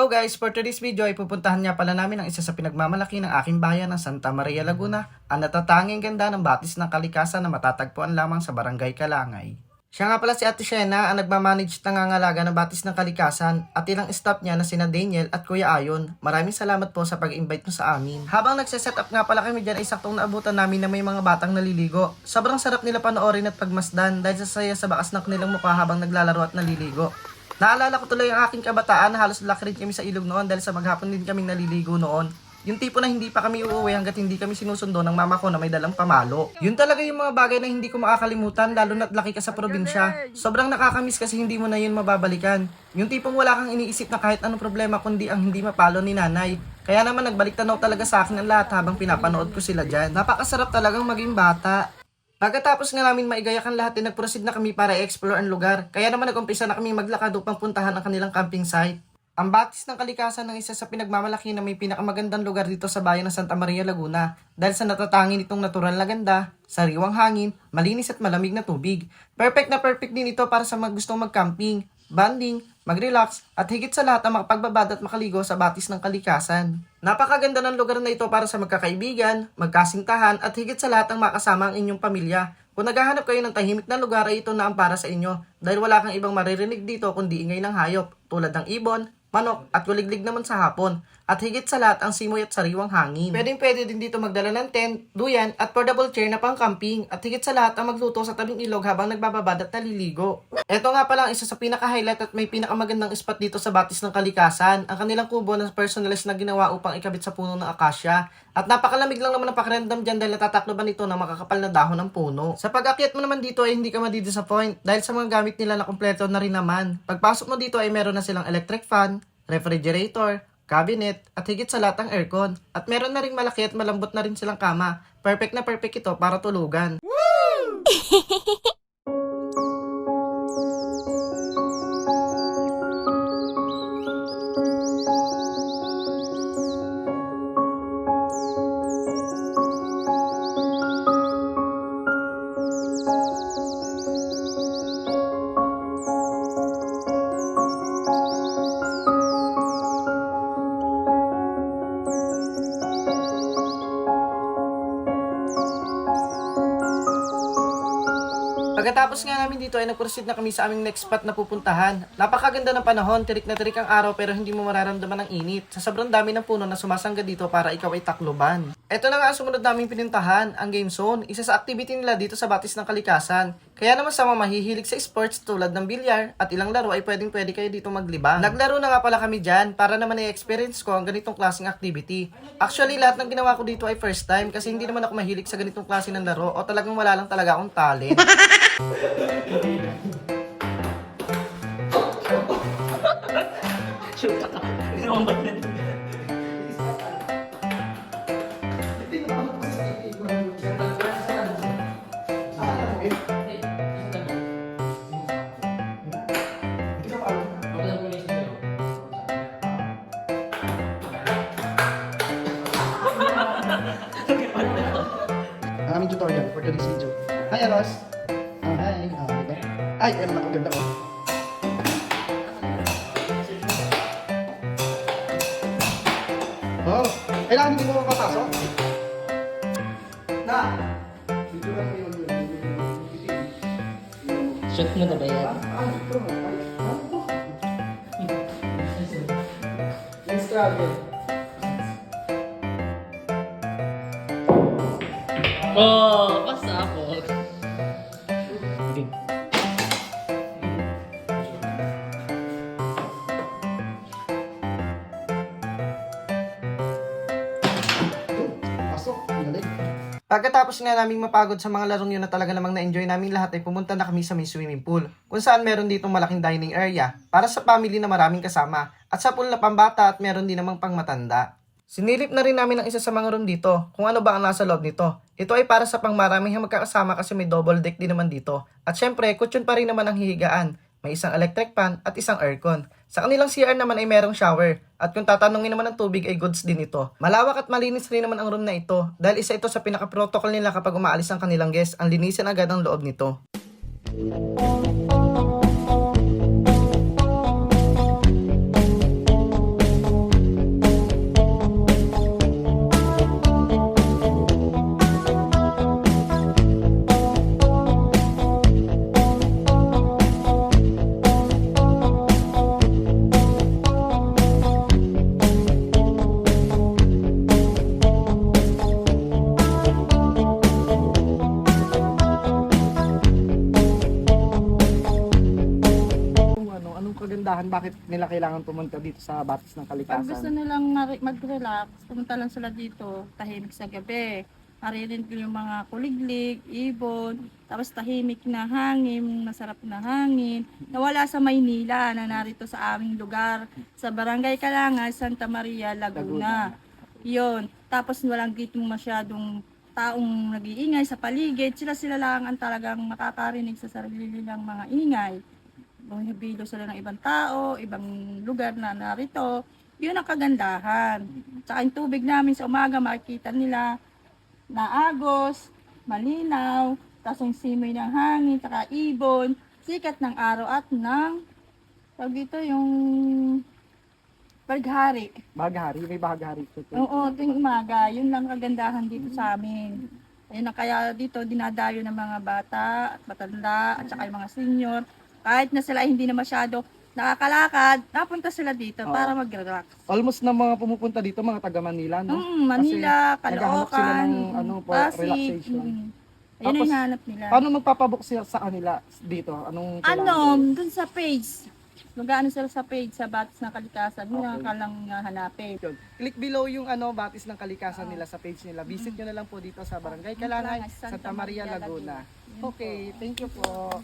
Hello guys, for today's video ay pupuntahan nga pala namin ang isa sa pinagmamalaki ng aking bayan ng Santa Maria, Laguna, ang natatanging ganda ng batis ng kalikasan na matatagpuan lamang sa Barangay Kalangay. Siya nga pala si Ate Shena ang nagmamanage ng ngangalaga ng batis ng kalikasan at ilang staff niya na sina Daniel at Kuya Ayon. Maraming salamat po sa pag-invite mo sa amin. Habang nagse-set up nga pala kami dyan ay saktong naabutan namin na may mga batang naliligo. Sobrang sarap nila panoorin at pagmasdan dahil sa saya sa bakas ng kanilang mukha habang naglalaro at naliligo. Naalala ko tuloy ang aking kabataan na halos laki rin kami sa ilog noon dahil sa maghapon din kaming naliligo noon. Yung tipo na hindi pa kami uuwi hanggat hindi kami sinusundo ng mama ko na may dalang pamalo. Yun talaga yung mga bagay na hindi ko makakalimutan lalo na't laki ka sa probinsya. Sobrang nakakamiss kasi hindi mo na yun mababalikan. Yung tipong wala kang iniisip na kahit anong problema kundi ang hindi mapalo ni nanay. Kaya naman nagbalik tanaw talaga sa akin ang lahat habang pinapanood ko sila dyan. Napakasarap talagang maging bata. Pagkatapos nga namin maigayak ang lahat, nagproceed na kami para i-explore ang lugar. Kaya naman nag-umpisa na kami maglakad upang puntahan ang kanilang camping site. Ang batis ng kalikasan ng isa sa pinagmamalaki na may pinakamagandang lugar dito sa bayan ng Santa Maria, Laguna dahil sa natatangi nitong natural na ganda, sariwang hangin, malinis at malamig na tubig. Perfect na perfect din ito para sa mga gustong mag-camping, banding, mag-relax at higit sa lahat ang makapagbabad at makaligo sa batis ng kalikasan. Napakaganda ng lugar na ito para sa magkakaibigan, magkasintahan at higit sa lahat ang makasama ang inyong pamilya. Kung naghahanap kayo ng tahimik na lugar ay ito na ang para sa inyo dahil wala kang ibang maririnig dito kundi ingay ng hayop tulad ng ibon, manok at kuliglig naman sa hapon. At higit sa lahat ang simoy at sariwang hangin. Pwede din dito magdala ng tent, duyan at portable chair na pang camping. At higit sa lahat ang magluto sa tabing ilog habang nagbababad at naliligo. Ito nga pala ang isa sa pinaka-highlight at may pinakamagandang spot dito sa batis ng kalikasan. Ang kanilang kubo na personalized na ginawa upang ikabit sa puno ng akasya. At napakalamig lang naman ang pakiramdam dyan dahil natatakloban ito ng makakapal na dahon ng puno. Sa pag-akyat mo naman dito ay hindi ka madidisappoint dahil sa mga gamit nila na kompleto na rin naman. Pagpasok mo dito ay meron na silang electric fan, refrigerator, cabinet, at higit sa lahat ang aircon. At meron na rin malaki at malambot na rin silang kama. Perfect na perfect ito para tulugan. Woo! Pagkatapos nga namin dito ay nag-proceed na kami sa aming next spot na pupuntahan. Napakaganda ng panahon, tirik na tirik ang araw pero hindi mo mararamdaman ang init. Sa sobrang dami ng puno na sumasangga dito para ikaw ay takloban. Ito na nga ang sumunod naming pinuntahan, ang game zone, isa sa activity nila dito sa batis ng kalikasan. Kaya naman sa mga mahihilig sa sports tulad ng bilyar at ilang laro ay pwede kayo dito maglibang. Naglaro na nga pala kami dyan para naman i-experience ko ang ganitong klaseng activity. Actually lahat ng ginawa ko dito ay first time kasi hindi naman ako mahilig sa ganitong klase ng laro o talagang wala lang talaga akong talent. Ang aming tutorial for today's video. Hi, Aros! Hi! Diba? Ay, ayun na, maganda ko. Oh, kailangan hindi mo mapapasok? Na! Dito lang yun. Shot mo na ba yan? Nice travel. Oh, basta ako. Pasok, galing. Pagkatapos nga naming mapagod sa mga larong yun na talaga namang na-enjoy namin lahat ay pumunta na kami sa may swimming pool kung saan meron ditong malaking dining area para sa family na maraming kasama at sa pool na pambata at meron din namang pangmatanda. Sinilip na rin namin ang isa sa mga room dito kung ano ba ang nasa loob nito. Ito ay para sa pangmaraming magkakasama kasi may double deck din naman dito. At syempre, kutsyon pa rin naman ang hihigaan. May isang electric fan at isang aircon. Sa kanilang CR naman ay merong shower. At kung tatanungin naman ng tubig ay goods din ito. Malawak at malinis rin naman ang room na ito dahil isa ito sa pinaka-protocol nila kapag umaalis ang kanilang guest, ang linisin agad ang loob nito. kagandahan? Bakit nila kailangan pumunta dito sa Batis ng Pag gusto Kalikasan? nilang mag-relax, pumunta lang sila dito, tahimik sa gabi. Maririnig ko yung mga kuliglig, ibon, tapos tahimik na hangin, masarap na hangin. Nawala sa Maynila na narito sa aming lugar, sa Barangay Kalangan, Santa Maria, Laguna. Yun. Tapos walang gitong masyadong taong nag-iingay sa paligid. Sila lang ang talagang makakarinig sa sarili nilang mga ingay. Bumibilo sila ng ibang tao, ibang lugar na narito. Yun ang kagandahan. Tsaka yung tubig namin sa umaga, makikita nila na agos, malinaw, tapos yung simoy ng hangin, tsaka ibon, sikat ng araw at ng, tawag dito, yung paghari. Baghari, may baghari ito. Oo, tuwing umaga, yun lang kagandahan dito sa amin. Ayun na kaya dito dinadayo ng mga bata at matanda at saka yung mga senior. Kahit na sila hindi na masyado nakakalakad, napunta sila dito Oo. para mag-relax. Almost na mga pumupunta dito, mga taga Manila, no? Manila, naghahanap sila Caloocan, ng, ano, for Pasig. relaxation. Ayun Tapos, ang hanap nila. Paano magpapabook sila sa kanila dito? Anong Dun sa page. Mag-ano sila sa page sa Batis ng Kalikasan. Yun ang Okay. kalang hanapin. Yun. Click below yung Batis ng Kalikasan nila sa page nila. Visit nyo na lang po dito sa Barangay Kalangay, Santa Santa Maria, Maria, Laguna. Laguna. Okay, thank you po.